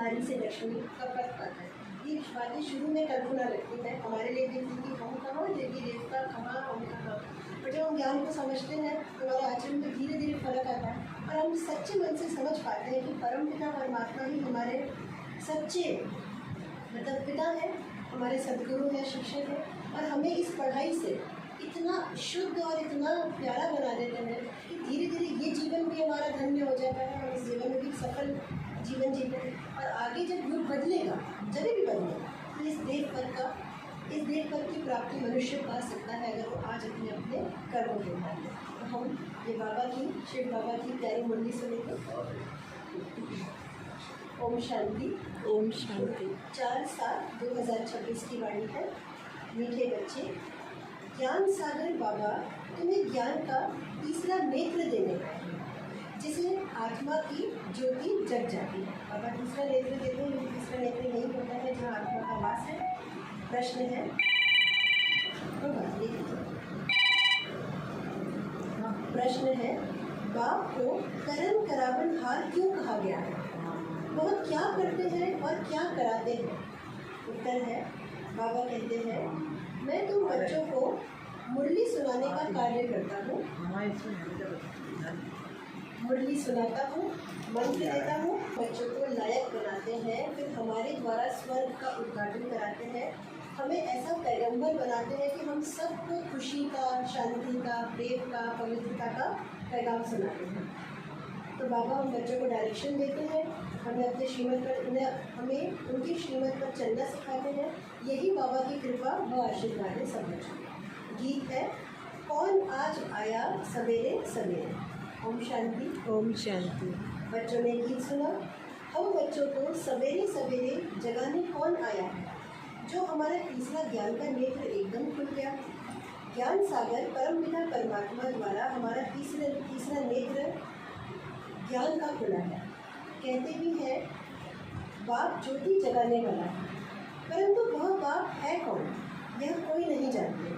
नारी से लक्ष्मी का फर्क आता है। ये बातें शुरू में कल्पना लगती है हमारे लिए भी कि हम कहाँ, देवी देवता कहाँ, हम कहाँ। पर जब हम ज्ञान को समझते हैं हमारे आचरण में धीरे धीरे फर्क आता है और हम सच्चे मन से समझ पाते हैं कि परम पिता परमात्मा ही हमारे सच्चे मतलब पिता है, हमारे सदगुरु है, शिक्षक है। और हमें इस पढ़ाई से इतना शुद्ध और इतना प्यारा बना देते हैं कि धीरे धीरे ये जीवन भी हमारा धन्य हो जाता है, हम इस जीवन में भी सफल जीवन जीते हैं। और आगे जब युग बदलेगा, जब भी बदलेगा, तो इस देव पर की प्राप्ति मनुष्य पा सकता है अगर वो आज अपने अपने कर्मों के ध्यान दें। तो हम ये बाबा की, शिव बाबा की प्यारी मुरली सुनेंगे। ओम शांति। ओम शांति। 4/7/2026 की वाणी है। मीठे बच्चे, ज्ञान सागर बाबा तुम्हें ज्ञान का तीसरा नेत्र देने आए हैं, जिसे आत्मा की ज्योति जग जाती है। बाबा तीसरा नेत्र देते हैं, लेकिन तीसरा नेत्र नहीं होता है जहाँ आत्मा का वास है। प्रश्न है, प्रश्न है, बाप को करन करावन हार क्यों कहा गया है? वह क्या करते हैं और क्या कराते हैं? उत्तर है, बाबा कहते हैं, मैं तुम बच्चों को मुरली सुनाने का कार्य करता हूँ, मुरली सुनाता हूँ, मंत्र देता हूँ, बच्चों को लायक बनाते हैं, फिर हमारे द्वारा स्वर्ग का उद्घाटन कराते हैं, हमें ऐसा पैगंबर बनाते हैं कि हम सबको खुशी का, शांति का, प्रेम का, पवित्रता का पैगाम सुनाते हैं। तो बाबा हम बच्चों को डायरेक्शन देते हैं, हमें अपने श्रीमत पर हमें उनकी श्रीमत पर चलना सिखाते हैं। यही बाबा की कृपा व आशीर्वाद है सब बच्चों। गीत है, कौन आज आया सवेरे सवेरे। ओम शांति। ओम शांति। बच्चों ने गीत सुना। हम बच्चों को सवेरे सवेरे जगाने कौन आया है? जो हमारा तीसरा ज्ञान का नेत्र एकदम खुल गया। ज्ञान सागर परम पिता परमात्मा द्वारा हमारा तीसरा नेत्र ज्ञान का खुला है। कहते भी हैं बाप ज्योति जगाने वाला है, परंतु वह बाप है कौन, यह कोई नहीं जानते।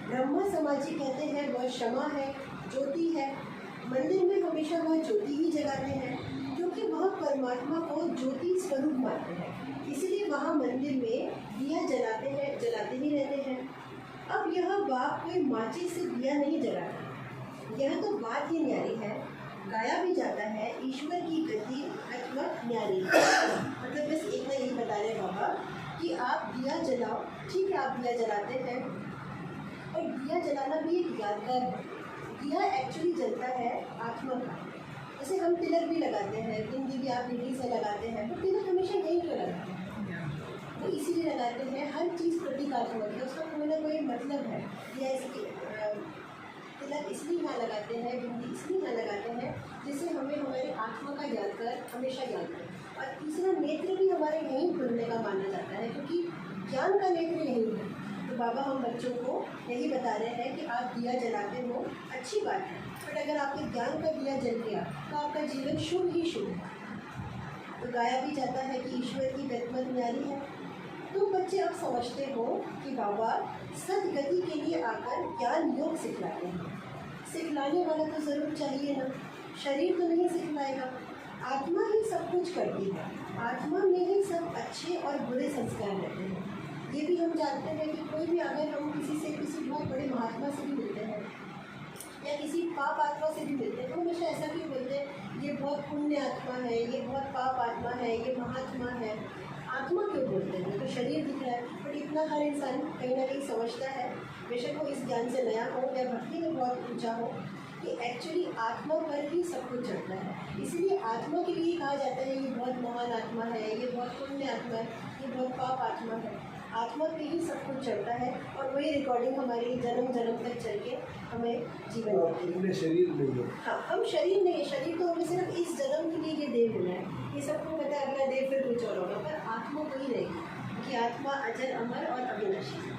ब्रह्मा समाजी कहते हैं वह क्षमा है, ज्योति है। मंदिर में हमेशा वह ज्योति ही जगाते हैं, क्योंकि वह परमात्मा को ज्योति स्वरूप मानते हैं। इसलिए वहाँ मंदिर में दिया जलाते ही रहते हैं। अब यह बाप कोई माचिस से दिया नहीं जलाता, यह तो बात ही न्यारी है। गाया भी जाता है, ईश्वर की गति अथवा न्यारी। मतलब बस इतना यही बता रहे बाबा कि आप दिया जलाओ, ठीक है, आप दिया जलाते हैं, और दिया जलाना भी एक यादगार है। दिया एक्चुअली जलता है आत्मा का। जैसे हम तिलक भी लगाते हैं, बिंदी भी आप बिंदी से लगाते हैं, तो तिलक हमेशा यहीं क्यों लगाते हैं? तो इसीलिए लगाते हैं, हर चीज़ प्रतीकात्मक है, उसका कोई ना कोई मतलब है। या इसकी तिलक इसलिए यहाँ लगाते हैं, बिंदी इसलिए यहाँ लगाते हैं, जिससे हमें हमारे आत्मा का यादगार हमेशा याद रहे। और तीसरा नेत्र भी हमारे यहीं खुलने का माना जाता है, क्योंकि ज्ञान का नेत्र यहीं है। तो बाबा हम बच्चों को यही बता रहे हैं कि आप दिया जलाते हो, अच्छी बात है, बट अगर आपके ज्ञान का दिया जल गया तो आपका जीवन शुभ ही शुभ है। तो गाया भी जाता है कि ईश्वर की गतिमत न्यारी है। तुम बच्चे अब समझते हो कि बाबा सदगति के लिए आकर ज्ञान योग सिखलाते हैं। सिखलाने वाला तो ज़रूर चाहिए ना, शरीर तो नहीं सिखलाएगा। आत्मा ही सब कुछ करती है, आत्मा में ही सब अच्छे और बुरे संस्कार रहते हैं। ये भी हम जानते हैं कि कोई भी अगर हम किसी बहुत बड़े महात्मा से भी मिलते हैं या किसी पाप आत्मा से भी मिलते हैं, तो हमेशा ऐसा क्यों बोलते हैं, ये बहुत पुण्य आत्मा है, ये बहुत पाप आत्मा है, ये महात्मा है। आत्मा क्यों बोलते हैं? तो शरीर दिख रहा है, बट इतना हर इंसान कहीं ना कहीं समझता है, बेशक वो इस ज्ञान से नया हो या भक्ति में बहुत ऊंचा हो, कि एक्चुअली आत्मा पर ही सब कुछ चढ़ता है। इसलिए आत्मा के लिए कहा जाता है ये बहुत महान आत्मा है, ये बहुत पुण्य आत्मा है, ये बहुत पाप आत्मा है। आत्मा पे ही सब कुछ चलता है, और वही रिकॉर्डिंग हमारी जन्म जन्म तक चल के हमें जीवन देती है। शरीर नहीं है। हाँ, हम शरीर नहीं है, शरीर तो हमें सिर्फ इस जन्म के लिए ये देह मिला है, ये सबको पता है अगला देह फिर कुछ और होगा, पर आत्मा वही रहेगी, क्योंकि आत्मा अजर अमर और अविनाशी है।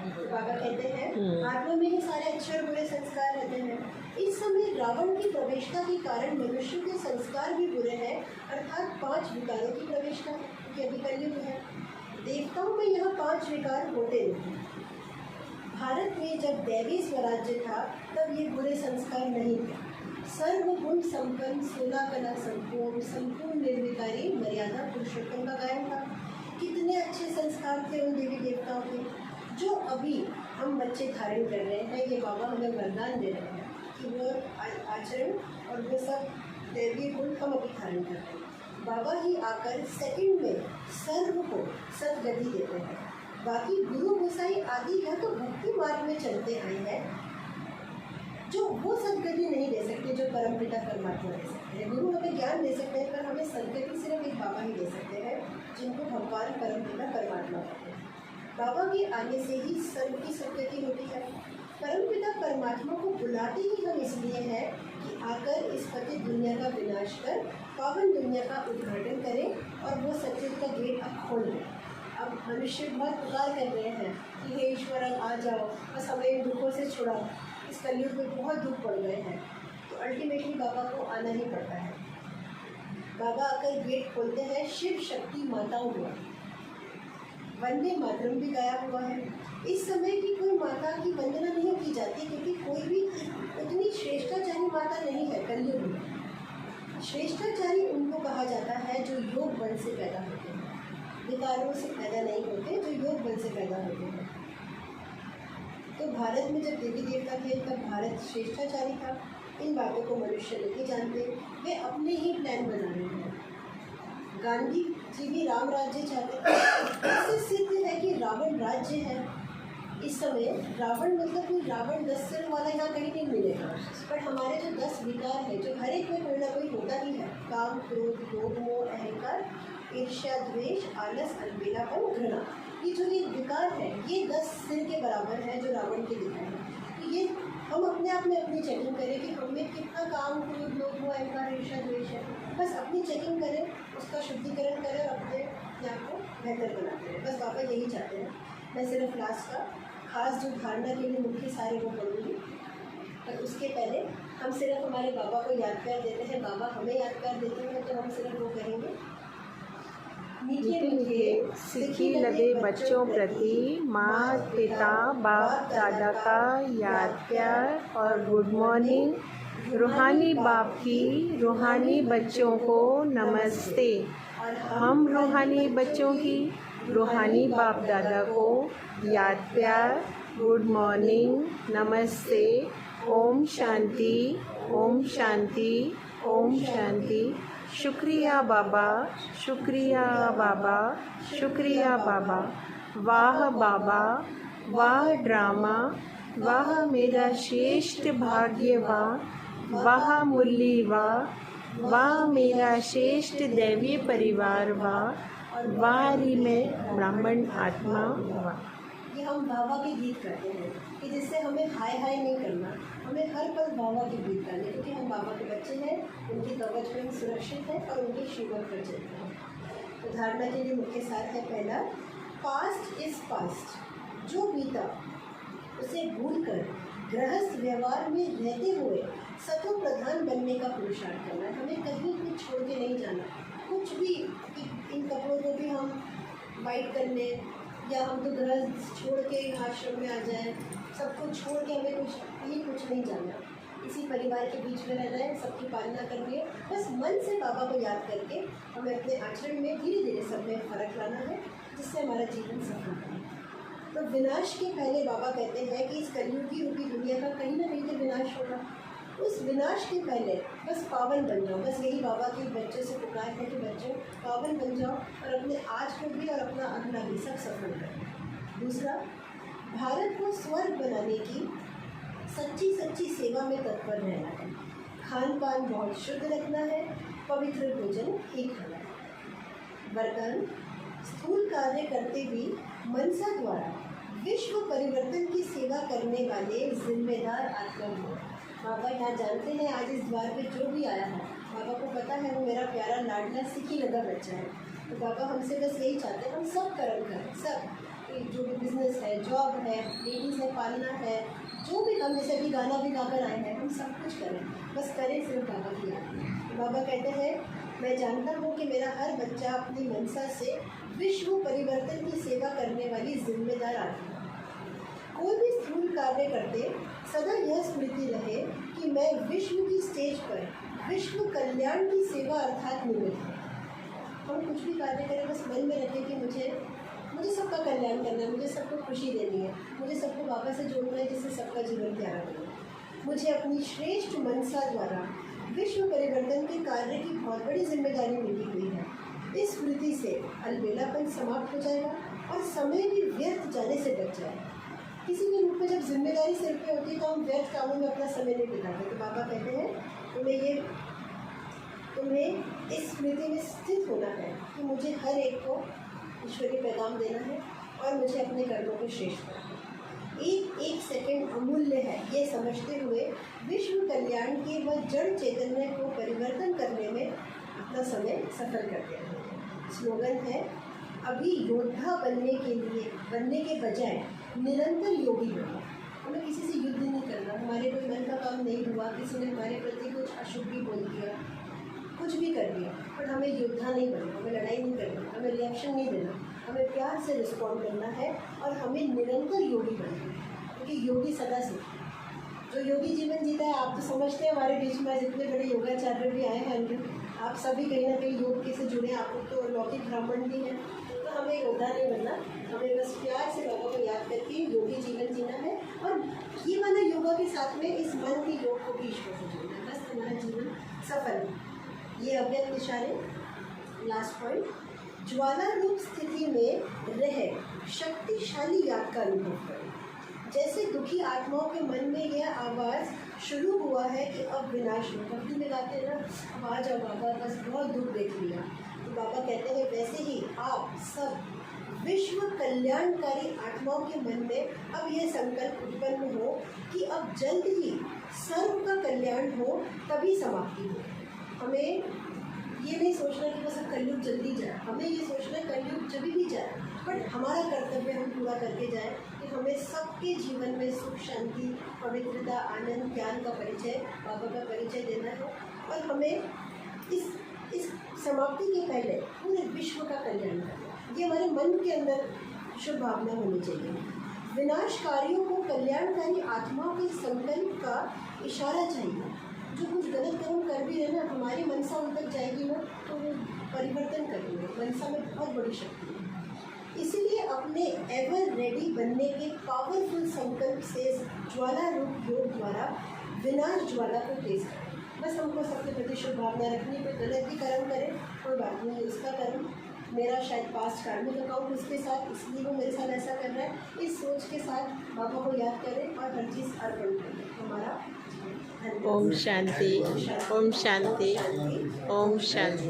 तो बाबा कहते हैं आत्मा में ही सारे अच्छे और बुरे संस्कार रहते हैं। इस समय रावण की प्रवेशता के कारण मनुष्य के संस्कार भी बुरे हैं, अर्थात 5 विकारों की प्रवेशता, क्योंकि अभी कलयुग है। देवताओं में यह 5 विकार होते नहीं। भारत में जब दैवी स्वराज्य था तब ये बुरे संस्कार नहीं थे। सर्वगुण संपन्न, 16 कला संपूर्ण, संपूर्ण निर्विकार आज्ञाकारी मर्यादा पुरुषोत्तम का गायन था। कितने अच्छे संस्कार थे उन देवी देवताओं के, जो अभी हम बच्चे धारण कर रहे हैं। ये बाबा हमें वरदान दे रहे हैं कि वो आचरण और वो सब दैवीय गुण हम अभी धारण कर रहे हैं। बाबा ही आकर सेकंड में सर्व को सदगति देते हैं। बाकी गुरु गोसाई आदि या तो भक्ति मार्ग में चलते आए हैं, जो वो सदगति नहीं दे सकते जो परमपिता परमात्मा दे सकते हैं। गुरु हमें ज्ञान दे सकते हैं, पर हमें सदगति सिर्फ एक बाबा ही दे सकते हैं, जिनको भगवान परमपिता परमात्मा कहते हैं। बाबा के आने से ही सर्व की सदगति होती है। परमपिता परमात्मा को बुलाते ही हम इसलिए हैं कि आकर इस पतित दुनिया का विनाश कर पावन दुनिया का उद्घाटन करें और वो सत्युग का गेट अब खोल दें। अब मनुष्य बहुत पुकार कर रहे हैं कि हे ईश्वर आ जाओ, बस हमें इन दुखों से छुड़ाओ। इस कलयुग में बहुत दुख पड़ गए हैं, तो अल्टीमेटली बाबा को आना ही पड़ता है। बाबा आकर गेट खोलते हैं शिव शक्ति माताओं को। वंदे मातरम भी गाया हुआ है। इस समय की कोई माता की वंदना नहीं की जाती, क्योंकि कोई भी उतनी श्रेष्ठाचारी माता नहीं है कलयुग में। श्रेष्ठाचारी उनको कहा जाता है जो योग बल से पैदा होते हैं, विकारों से पैदा नहीं होते, जो योग बल से पैदा होते हैं। तो भारत में जब देवी देवता थे तब भारत श्रेष्ठाचारी था। इन बातों को मनुष्य नहीं जानते, वे अपने ही प्लान बना रहे हैं। गांधी जी भी राम राज्य चाहते थे। इससे सिद्ध है कि रावण राज्य है। इस समय रावण मतलब कोई रावण 10 सिर वाला यहाँ कहीं नहीं मिलेगा, पर हमारे जो 10 विकार है, जो हर एक में कोई ना कोई होता ही है, काम क्रोध लोभ मोह अहंकार ईर्ष्या द्वेष आलस अलबेलापन घृणा, ये जो ये विकार है ये 10 सिर के बराबर है जो रावण के दिखाए हैं। तो ये हम अपने आप में अपनी चेकिंग करें कि हमें कितना काम क्रोध लोभ मोह अहंकार ईर्ष्या द्वेष है। बस अपनी चेकिंग करें, उसका शुद्धिकरण करें और अपने आप को बेहतर बनाते रहें। बस बाबा यही चाहते हैं। मैं सिर्फ लास्ट का खास जो धारणा के लिए मुख्य सारे वो पढ़ूँगी, पर उसके पहले हम सिर्फ हमारे बाबा को याद कर देते हैं। बाबा हमें याद कर देते हैं, तो हम सिर्फ वो करेंगे। मीठे मीठे सिक्की लगे बच्चों प्रति माँ पिता बाप दादा का याद प्यार और गुड मॉर्निंग। रूहानी बाप की रूहानी बच्चों को नमस्ते। हम रूहानी बच्चों की रूहानी बाप दादा को याद प्यार गुड मॉर्निंग नमस्ते। ओम शांति ओम शांति ओम शांति। शुक्रिया बाबा शुक्रिया बाबा शुक्रिया बाबा। वाह बाबा वाह ड्रामा वाह मेरा श्रेष्ठ भाग्य वाह मुरली वाह मेरा श्रेष्ठ दैवीय परिवार वाह री में ब्राह्मण आत्मा वाह। ये हम बाबा के गीत करते हैं कि जिससे हमें हाय हाय नहीं करना, हमें हर पल बाबा के गीत गाने, क्योंकि हम बाबा के बच्चे हैं, उनकी कवच में सुरक्षित है और उनके शिवर पर चलते हैं। तो धारणा के लिए मुख्य सार है पहला, पास्ट इज पास्ट। जो बीता उसे भूलकर गृहस्थ व्यवहार में रहते हुए सतो प्रधान बनने का पुरुषार्थ करना है। हमें कहीं कुछ छोड़ के नहीं जाना, कुछ भी इन कपड़ों को भी हम वाइट कर लें, या हम तो गृहस्थ छोड़ के आश्रम में आ जाएं, सब कुछ छोड़ के हमें कुछ नहीं जानना। इसी परिवार के बीच में रहना है, सबकी पालना करके बस मन से बाबा को याद करके हमें अपने आचरण में धीरे धीरे सब में फर्क लाना है, जिससे हमारा जीवन सफल है। तो विनाश के पहले बाबा कहते हैं कि इस कलयुगी रूपी दुनिया का कहीं ना कहीं तो विनाश होगा। उस विनाश के पहले बस पावन बन जाओ। बस यही बाबा के बच्चों से पुकार है कि बच्चों पावन बन जाओ और अपने आज को भी और अपना अगला भी सब सफल करो। दूसरा, भारत को स्वर्ग बनाने की सच्ची सेवा में तत्पर रहना है। खान पान बहुत शुद्ध रखना है, पवित्र भोजन ही खाना है। वरदान, स्थूल कार्य करते भी मनसा द्वारा विश्व परिवर्तन की सेवा करने वाले जिम्मेदार आत्मा हो। बाबा यहाँ जानते हैं आज इस द्वार पे जो भी आया है, बाबा को पता है वो मेरा प्यारा लाडला सिक्की लगा बच्चा है। तो बाबा हमसे बस यही चाहते हैं हम सब कर्म करें, सब जो भी बिजनेस है, जॉब है, लेडीज़ है, पालना है, जो भी हम जैसे अभी गाना भी गाकर आए हैं, हम सब कुछ करें, बस करें सिर्फ बाबा की याद। बाबा कहते हैं मैं जानता हूँ कि मेरा हर बच्चा अपनी मनसा से विश्व परिवर्तन की सेवा करने वाली जिम्मेदार आत्मा। कोई भी स्थूल कार्य करते सदा यह स्मृति रहे कि मैं विश्व की स्टेज पर विश्व कल्याण की सेवा अर्थात निमित्त हूँ। हम कुछ भी कार्य करें बस मन में रखें कि मुझे सबका कल्याण करना है, मुझे सबको खुशी देनी है, मुझे सबको बाबा से जोड़ना है जिससे सबका जीवन प्यारा बने। मुझे अपनी श्रेष्ठ मनसा द्वारा विश्व परिवर्तन के कार्य की बहुत बड़ी जिम्मेदारी मिली हुई है। इस स्मृति से अलबेलापन समाप्त हो जाएगा और समय भी व्यर्थ जाने से बच जाएगा। किसी भी रूप में जब जिम्मेदारी सिर पे होती है तो हम व्यर्थ कामों में अपना समय नहीं बिताते। तो बाबा कहते हैं तुम्हें इस स्मृति में स्थित होना है कि मुझे हर एक को ईश्वरीय पैगाम देना है और मुझे अपने कर्मों को श्रेष्ठ करना है। एक सेकंड अमूल्य है, ये समझते हुए विश्व कल्याण के व जड़ चैतन्य को परिवर्तन करने में अपना समय सफल करते हैं। स्लोगन है, अभी योद्धा बनने के बजाय निरंतर योगी बनो। हमें किसी से युद्ध नहीं करना, हमारे कोई मन का काम नहीं हुआ, किसी ने हमारे प्रति कुछ अशुभ भी बोल दिया, कुछ भी कर दिया, पर हमें योद्धा नहीं बनना, हमें लड़ाई नहीं करनी, हमें रिएक्शन नहीं देना, हमें प्यार से रिस्पॉन्ड करना है और हमें निरंतर योगी बनना है। क्योंकि योगी सदा से जो योगी जीवन जीता है, आप तो समझते हैं हमारे बीच में जितने बड़े योगाचार्य भी आए हैं, आप सभी कहीं ना कहीं योग के से जुड़े हैं, आप लोग तो लौकिक ब्राह्मण भी हैं। तो हमें योद्धा नहीं बनना, हमें बस प्यार से बाबा को याद करके योगी जीवन जीना है और ये वाला योगा के साथ में इस मन के योग को भी ईश्वर से जोड़ना है, बस हमारा जीवन सफल है। ये अव्यक्त इशारे, लास्ट पॉइंट, ज्वाला रूप स्थिति में रह शक्तिशाली याद का अनुभव करें। जैसे दुखी आत्माओं के मन में यह आवाज़ शुरू हुआ है कि अब विनाश हो, भक्ति में गाते हैं ना, अब आ जाओ बाबा, बस बहुत दुख देख लिया। तो बाबा कहते हैं वैसे ही आप सब विश्व कल्याणकारी आत्माओं के मन में अब यह संकल्प उत्पन्न हो कि अब जल्द ही सर्व का कल्याण हो, तभी समाप्ति हो। हमें ये नहीं सोचना कि बस अब कलयुग जल्दी जाए, हमें ये सोचना है कलयुग जब भी जाए, बट हमारा कर्तव्य हम पूरा करके जाए कि हमें सबके जीवन में सुख, शांति, पवित्रता, आनंद, ज्ञान का परिचय, बाबा का परिचय देना है और हमें इस समाप्ति के पहले पूरे विश्व का कल्याण करना। ये हमारे मन के अंदर शुभ भावना होनी चाहिए। विनाशकारियों को कल्याणकारी आत्माओं के संकल्प का इशारा चाहिए। जो कुछ गलत कर्म कर भी रहे ना, हमारी मनसा उन तक जाएगी ना तो वो परिवर्तन करेंगे। मनसा में बहुत बड़ी शक्ति है, इसीलिए अपने एवर रेडी बनने के पावरफुल संकल्प से ज्वाला रूप योग द्वारा विनाश ज्वाला को तेज करें। बस हमको सबके प्रति शुभ भावना रखनी, कोई गलत भी कर्म करे कोई बात नहीं, उसका कर्म मेरा शायद पास्ट कार्मिक अकाउंट उसके साथ, इसलिए वो मेरे साथ ऐसा कर रहा है, इस सोच के साथ बाबा को याद करें और हर चीज़ अर्पण करें। हमारा ओम शांति, ओम शांति, ओम शांति।